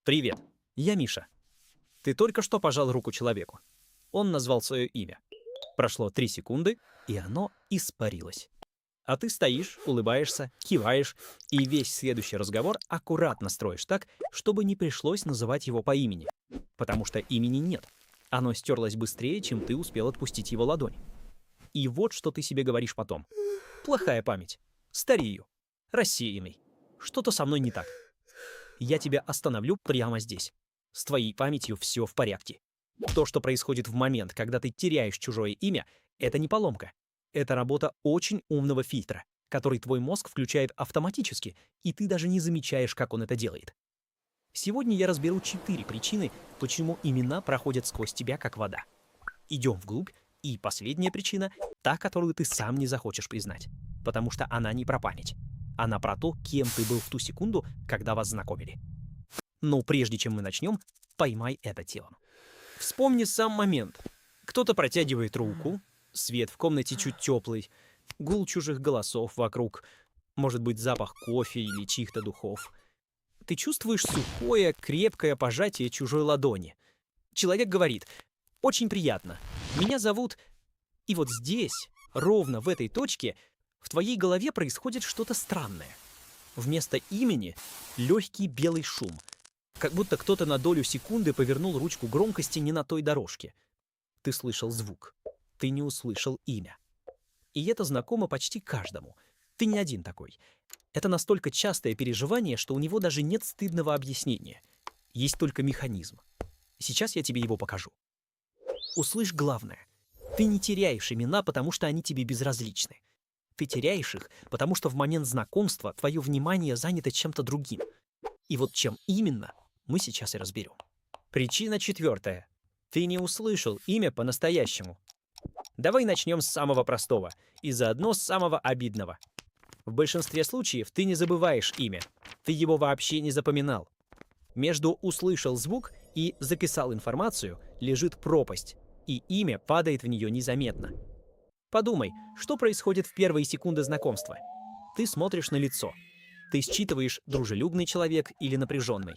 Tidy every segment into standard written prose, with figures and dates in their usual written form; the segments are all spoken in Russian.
Привет, я Миша. Ты только что пожал руку человеку. Он назвал свое имя. Прошло 3 секунды, и оно испарилось. А ты стоишь, улыбаешься, киваешь, и весь следующий разговор аккуратно строишь так, чтобы не пришлось называть его по имени. Потому что имени нет. Оно стерлось быстрее, чем ты успел отпустить его ладонь. И вот что ты себе говоришь потом. Плохая память. Старею. Рассеянный. Что-то со мной не так. Я тебя остановлю прямо здесь. С твоей памятью все в порядке. То, что происходит в момент, когда ты теряешь чужое имя, это не поломка. Это работа очень умного фильтра, который твой мозг включает автоматически, и ты даже не замечаешь, как он это делает. Сегодня я разберу 4 причины, почему имена проходят сквозь тебя, как вода. Идем вглубь, и последняя причина — та, которую ты сам не захочешь признать. Потому что она не про память. Она про то, кем ты был в ту секунду, когда вас знакомили. Но прежде чем мы начнем, поймай это телом. Вспомни сам момент. Кто-то протягивает руку, свет в комнате чуть теплый, гул чужих голосов вокруг, может быть, запах кофе или чьих-то духов. Ты чувствуешь сухое, крепкое пожатие чужой ладони. Человек говорит: «Очень приятно. Меня зовут...» И вот здесь, ровно в этой точке, в твоей голове происходит что-то странное. Вместо имени — легкий белый шум. Как будто кто-то на долю секунды повернул ручку громкости не на той дорожке. Ты слышал звук. Ты не услышал имя. И это знакомо почти каждому. Ты не один такой. Это настолько частое переживание, что у него даже нет стыдного объяснения. Есть только механизм. Сейчас я тебе его покажу. Услышь главное. Ты не теряешь имена, потому что они тебе безразличны. Ты теряешь их, потому что в момент знакомства твое внимание занято чем-то другим. И вот чем именно, мы сейчас и разберем. Причина 4. Ты не услышал имя по-настоящему. Давай начнем с самого простого и заодно с самого обидного. В большинстве случаев ты не забываешь имя. Ты его вообще не запоминал. Между «услышал звук» и «записал информацию» лежит пропасть, и имя падает в нее незаметно. Подумай, что происходит в первые секунды знакомства. Ты смотришь на лицо. Ты считываешь, дружелюбный человек или напряженный.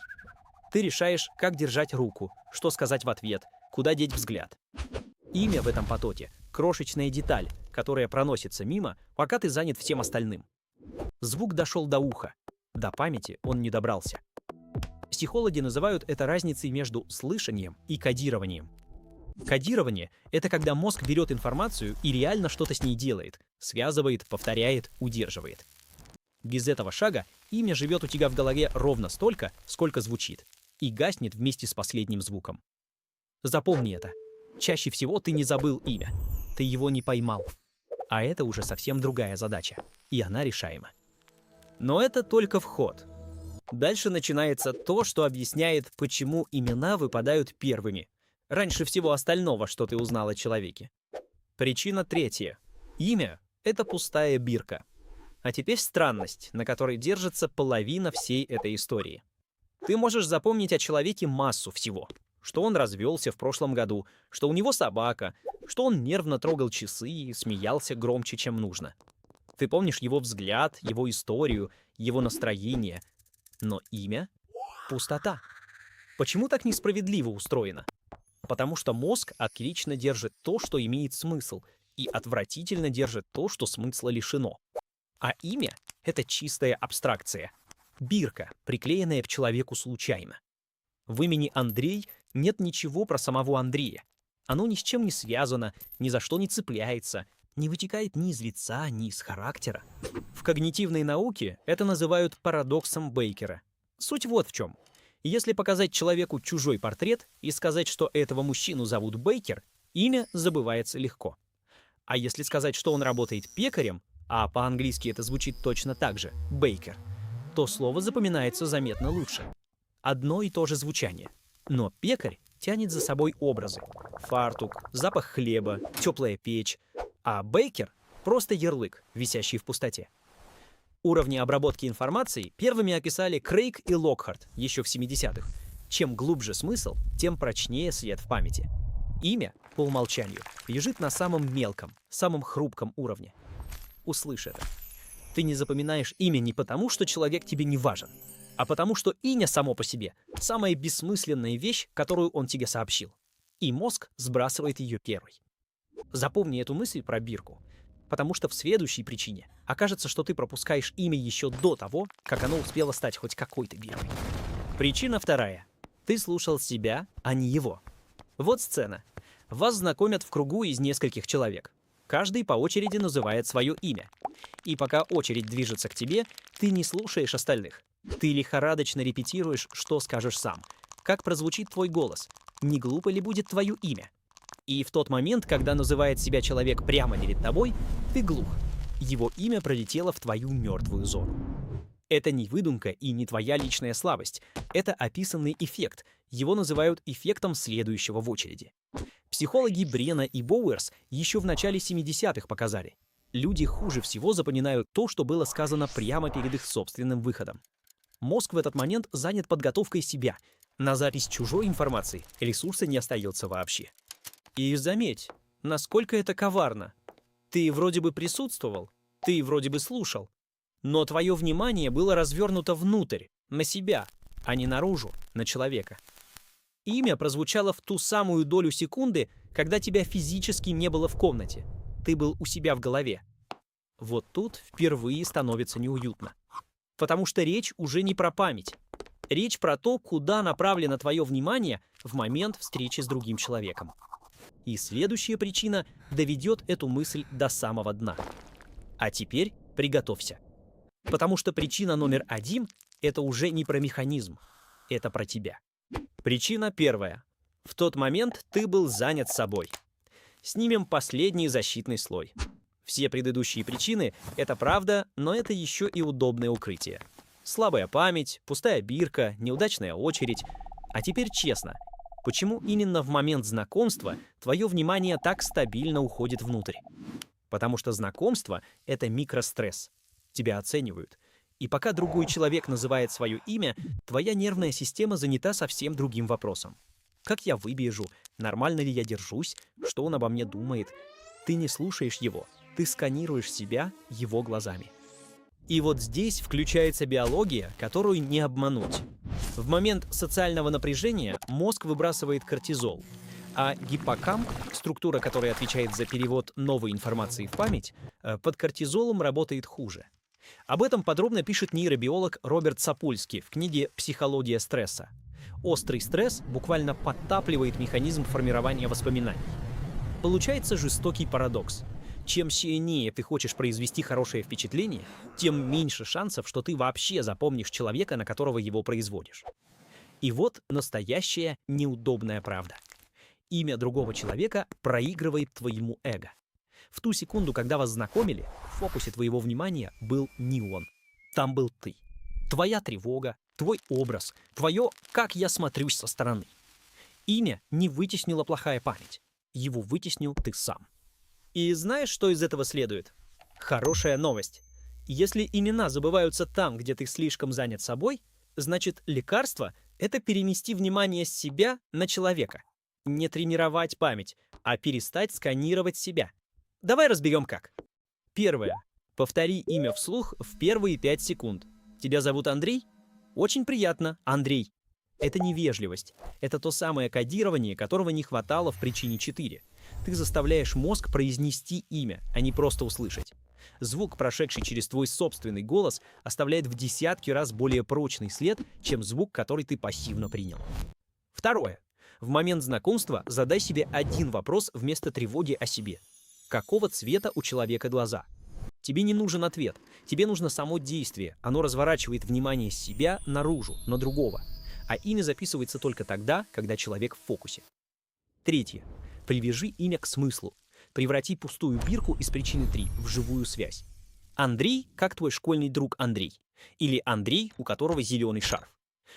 Ты решаешь, как держать руку, что сказать в ответ, куда деть взгляд. Имя в этом потоке — крошечная деталь, которая проносится мимо, пока ты занят всем остальным. Звук дошел до уха. До памяти он не добрался. Психологи называют это разницей между слышанием и кодированием. Кодирование — это когда мозг берет информацию и реально что-то с ней делает, связывает, повторяет, удерживает. Без этого шага имя живет у тебя в голове ровно столько, сколько звучит, и гаснет вместе с последним звуком. Запомни это. Чаще всего ты не забыл имя, ты его не поймал. А это уже совсем другая задача, и она решаема. Но это только вход. Дальше начинается то, что объясняет, почему имена выпадают первыми, раньше всего остального, что ты узнал о человеке. Причина 3. Имя — это пустая бирка. А теперь странность, на которой держится половина всей этой истории. Ты можешь запомнить о человеке массу всего. Что он развелся в прошлом году, что у него собака, что он нервно трогал часы и смеялся громче, чем нужно. Ты помнишь его взгляд, его историю, его настроение. Но имя — пустота. Почему так несправедливо устроено? Потому что мозг отлично держит то, что имеет смысл, и отвратительно держит то, что смысла лишено. А имя — это чистая абстракция. Бирка, приклеенная к человеку случайно. В имени Андрей нет ничего про самого Андрея. Оно ни с чем не связано, ни за что не цепляется, не вытекает ни из лица, ни из характера. В когнитивной науке это называют парадоксом Бейкера. Суть вот в чем. Если показать человеку чужой портрет и сказать, что этого мужчину зовут Бейкер, имя забывается легко. А если сказать, что он работает пекарем, а по-английски это звучит точно так же — Бейкер, то слово запоминается заметно лучше. Одно и то же звучание. Но пекарь тянет за собой образы. Фартук, запах хлеба, теплая печь. А Бейкер — просто ярлык, висящий в пустоте. Уровни обработки информации первыми описали Крейг и Локхарт еще в 70-х. Чем глубже смысл, тем прочнее след в памяти. Имя, по умолчанию, лежит на самом мелком, самом хрупком уровне. Услышь это. Ты не запоминаешь имя не потому, что человек тебе не важен. А потому что имя само по себе – самая бессмысленная вещь, которую он тебе сообщил. И мозг сбрасывает ее первый. Запомни эту мысль про бирку, потому что в следующей причине окажется, что ты пропускаешь имя еще до того, как оно успело стать хоть какой-то биркой. Причина вторая. Ты слушал себя, а не его. Вот сцена. Вас знакомят в кругу из нескольких человек. Каждый по очереди называет свое имя. И пока очередь движется к тебе, ты не слушаешь остальных. Ты лихорадочно репетируешь, что скажешь сам. Как прозвучит твой голос. Не глупо ли будет твое имя? И в тот момент, когда называет себя человек прямо перед тобой, ты глух. Его имя пролетело в твою мертвую зону. Это не выдумка и не твоя личная слабость. Это описанный эффект. Его называют эффектом следующего в очереди. Психологи Брена и Боуэрс еще в начале 70-х показали. Люди хуже всего запоминают то, что было сказано прямо перед их собственным выходом. Мозг в этот момент занят подготовкой себя. На запись чужой информации ресурса не остается вообще. И заметь, насколько это коварно. Ты вроде бы присутствовал, ты вроде бы слушал, но твое внимание было развернуто внутрь, на себя, а не наружу, на человека. Имя прозвучало в ту самую долю секунды, когда тебя физически не было в комнате. Ты был у себя в голове. Вот тут впервые становится неуютно. Потому что речь уже не про память. Речь про то, куда направлено твое внимание в момент встречи с другим человеком. И следующая причина доведет эту мысль до самого дна. А теперь приготовься. Потому что причина номер один – это уже не про механизм, это про тебя. Причина первая. В тот момент ты был занят собой. Снимем последний защитный слой. Все предыдущие причины – это правда, но это еще и удобное укрытие. Слабая память, пустая бирка, неудачная очередь. А теперь честно, почему именно в момент знакомства твое внимание так стабильно уходит внутрь? Потому что знакомство – это микростресс. Тебя оценивают. И пока другой человек называет свое имя, твоя нервная система занята совсем другим вопросом. Как я выгляжу? Нормально ли я держусь? Что он обо мне думает? Ты не слушаешь его. Ты сканируешь себя его глазами. И вот здесь включается биология, которую не обмануть. В момент социального напряжения мозг выбрасывает кортизол, а гиппокамп, структура, которая отвечает за перевод новой информации в память, под кортизолом работает хуже. Об этом подробно пишет нейробиолог Роберт Сапольски в книге «Психология стресса». Острый стресс буквально подтапливает механизм формирования воспоминаний. Получается жестокий парадокс. Чем сильнее ты хочешь произвести хорошее впечатление, тем меньше шансов, что ты вообще запомнишь человека, на которого его производишь. И вот настоящая неудобная правда. Имя другого человека проигрывает твоему эго. В ту секунду, когда вас знакомили, в фокусе твоего внимания был не он. Там был ты. Твоя тревога, твой образ, твое «как я смотрюсь со стороны». Имя не вытеснила плохая память. Его вытеснил ты сам. И знаешь, что из этого следует? Хорошая новость. Если имена забываются там, где ты слишком занят собой, значит, лекарство – это перенести внимание с себя на человека. Не тренировать память, а перестать сканировать себя. Давай разберем как. Первое. Повтори имя вслух в первые 5 секунд. Тебя зовут Андрей? Очень приятно, Андрей. Это невежливость. Это то самое кодирование, которого не хватало в причине 4. Ты заставляешь мозг произнести имя, а не просто услышать. Звук, прошедший через твой собственный голос, оставляет в десятки раз более прочный след, чем звук, который ты пассивно принял. Второе. В момент знакомства задай себе один вопрос вместо тревоги о себе. Какого цвета у человека глаза? Тебе не нужен ответ. Тебе нужно само действие. Оно разворачивает внимание с себя наружу, на другого. А имя записывается только тогда, когда человек в фокусе. Третье. Привяжи имя к смыслу. Преврати пустую бирку из причины 3 в живую связь. Андрей, как твой школьный друг Андрей. Или Андрей, у которого зеленый шарф.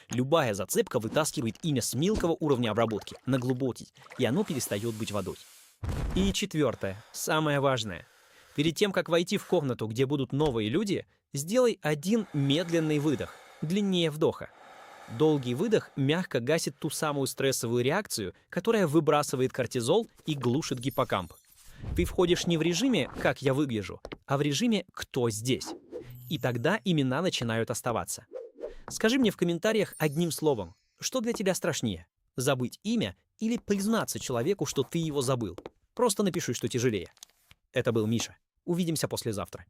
Любая зацепка вытаскивает имя с мелкого уровня обработки на глубокий, и оно перестает быть водой. И четвертое, самое важное. Перед тем, как войти в комнату, где будут новые люди, сделай один медленный выдох, длиннее вдоха. Долгий выдох мягко гасит ту самую стрессовую реакцию, которая выбрасывает кортизол и глушит гиппокамп. Ты входишь не в режиме «как я выгляжу», а в режиме «кто здесь?». И тогда имена начинают оставаться. Скажи мне в комментариях одним словом, что для тебя страшнее – забыть имя или признаться человеку, что ты его забыл. Просто напиши, что тяжелее. Это был Миша. Увидимся послезавтра.